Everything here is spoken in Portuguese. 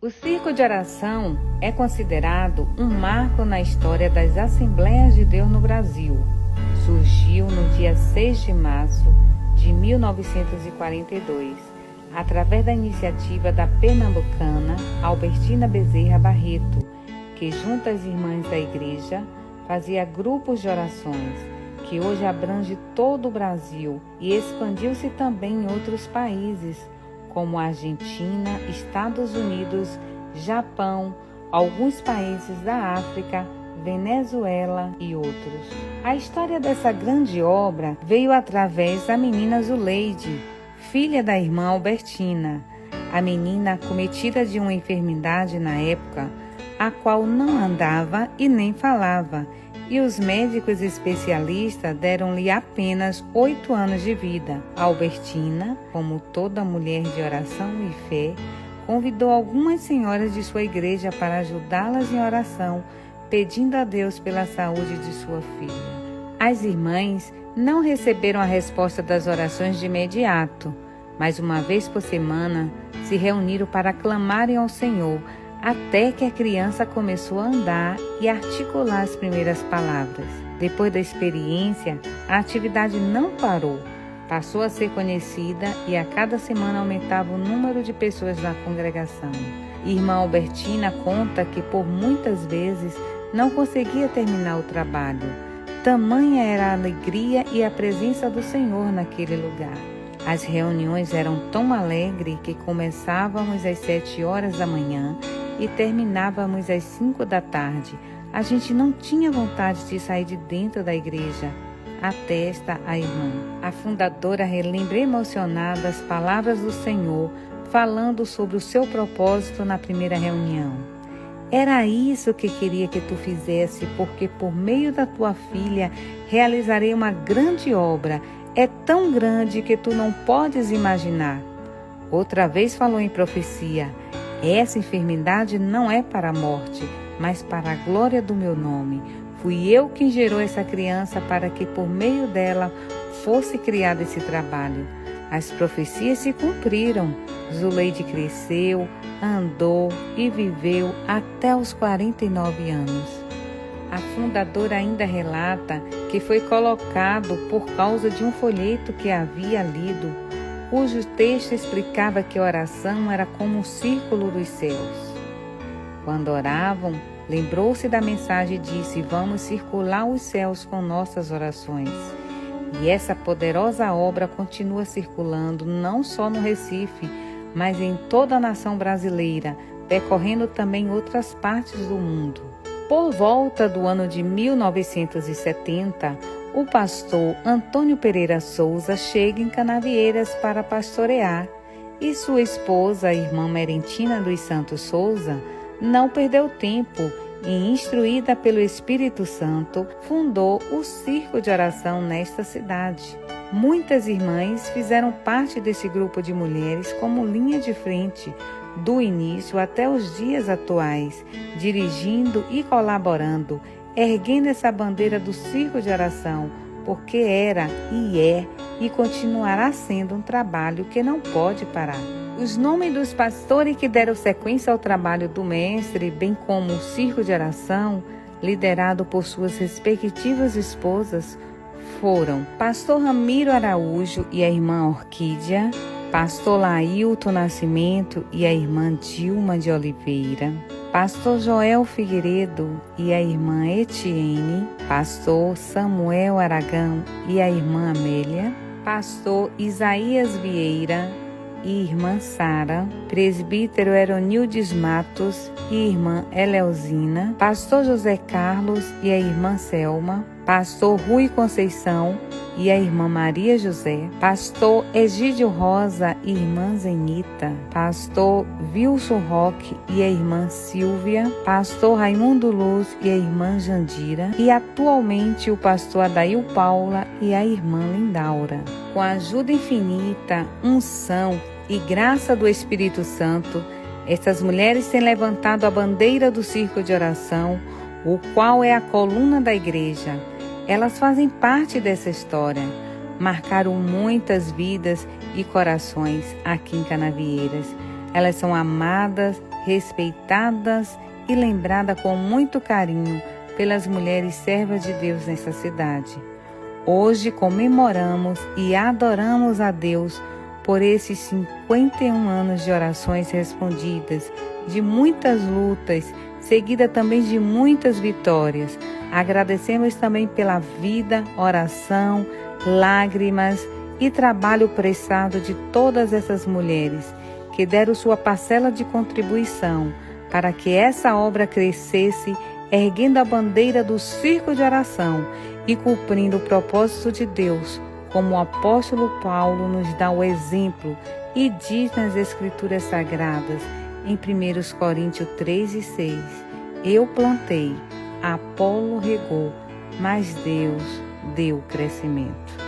O Circo de Oração é considerado um marco na história das Assembleias de Deus no Brasil. Surgiu no dia 6 de março de 1942, através da iniciativa da pernambucana Albertina Bezerra Barreto, que junto às irmãs da igreja fazia grupos de orações, que hoje abrange todo o Brasil e expandiu-se também em outros países, como Argentina, Estados Unidos, Japão, alguns países da África, Venezuela e outros. A história dessa grande obra veio através da menina Zuleide, filha da irmã Albertina. A menina acometida de uma enfermidade na época, a qual não andava e nem falava, e os médicos especialistas deram-lhe apenas 8 anos de vida. Albertina, como toda mulher de oração e fé, convidou algumas senhoras de sua igreja para ajudá-las em oração, pedindo a Deus pela saúde de sua filha. As irmãs não receberam a resposta das orações de imediato, mas uma vez por semana se reuniram para clamarem ao Senhor, até que a criança começou a andar e articular as primeiras palavras. Depois da experiência, a atividade não parou, passou a ser conhecida e a cada semana aumentava o número de pessoas na congregação. Irmã Albertina conta que por muitas vezes não conseguia terminar o trabalho. Tamanha era a alegria e a presença do Senhor naquele lugar. As reuniões eram tão alegres que começávamos às 7 horas da manhã e terminávamos às 5 da tarde. A gente não tinha vontade de sair de dentro da igreja, atesta a irmã. A fundadora relembra emocionada as palavras do Senhor, falando sobre o seu propósito na primeira reunião. Era isso que queria que tu fizesse, porque por meio da tua filha realizarei uma grande obra. É tão grande que tu não podes imaginar. Outra vez falou em profecia. Essa enfermidade não é para a morte, mas para a glória do meu nome. Fui eu quem gerou essa criança para que por meio dela fosse criado esse trabalho. As profecias se cumpriram. Zuleide cresceu, andou e viveu até os 49 anos. A fundadora ainda relata que foi colocado por causa de um folheto que havia lido, cujo texto explicava que a oração era como um círculo dos céus. Quando oravam, lembrou-se da mensagem e disse: vamos circular os céus com nossas orações. E essa poderosa obra continua circulando não só no Recife, mas em toda a nação brasileira, percorrendo também outras partes do mundo. Por volta do ano de 1970, o pastor Antônio Pereira Souza chega em Canavieiras para pastorear e sua esposa, a irmã Merentina dos Santos Souza, não perdeu tempo e, instruída pelo Espírito Santo, fundou o Circo de Oração nesta cidade. Muitas irmãs fizeram parte desse grupo de mulheres como linha de frente, do início até os dias atuais, dirigindo e colaborando, erguendo essa bandeira do Circo de Oração, porque era e é e continuará sendo um trabalho que não pode parar. Os nomes dos pastores que deram sequência ao trabalho do mestre, bem como o Circo de Oração, liderado por suas respectivas esposas, foram Pastor Ramiro Araújo e a irmã Orquídea, Pastor Lailton Nascimento e a irmã Dilma de Oliveira, Pastor Joel Figueiredo e a irmã Etienne, Pastor Samuel Aragão e a irmã Amélia, Pastor Isaías Vieira e irmã Sara, presbítero Eronildes Matos e irmã Eleusina, Pastor José Carlos e a irmã Selma, Pastor Rui Conceição e a irmã Maria José, Pastor Egídio Rosa e irmã Zenita, Pastor Wilson Roque e a irmã Silvia, Pastor Raimundo Luz e a irmã Jandira e atualmente o pastor Adail Paula e a irmã Lindaura. Com a ajuda infinita, unção e graça do Espírito Santo, essas mulheres têm levantado a bandeira do Circo de Oração, o qual é a coluna da igreja. Elas fazem parte dessa história, marcaram muitas vidas e corações aqui em Canavieiras. Elas são amadas, respeitadas e lembradas com muito carinho pelas mulheres servas de Deus nessa cidade. Hoje comemoramos e adoramos a Deus por esses 51 anos de orações respondidas, de muitas lutas, seguida também de muitas vitórias. Agradecemos também pela vida, oração, lágrimas e trabalho prestado de todas essas mulheres que deram sua parcela de contribuição para que essa obra crescesse, erguendo a bandeira do círculo de oração e cumprindo o propósito de Deus, como o apóstolo Paulo nos dá o exemplo e diz nas Escrituras Sagradas, em 1 Coríntios 3:6, eu plantei, Apolo regou, mas Deus deu crescimento.